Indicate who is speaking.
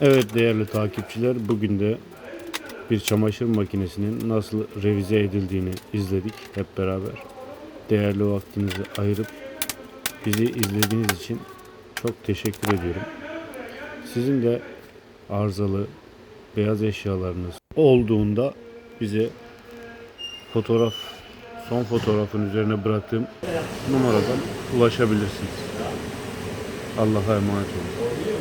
Speaker 1: Evet değerli takipçiler, bugün de bir çamaşır makinesinin nasıl revize edildiğini izledik hep beraber. Değerli vaktinizi ayırıp bizi izlediğiniz için çok teşekkür ediyorum. Sizin de arızalı beyaz eşyalarınız olduğunda bize fotoğraf, son fotoğrafın üzerine bıraktığım numaradan ulaşabilirsiniz. Allah'a emanet olun.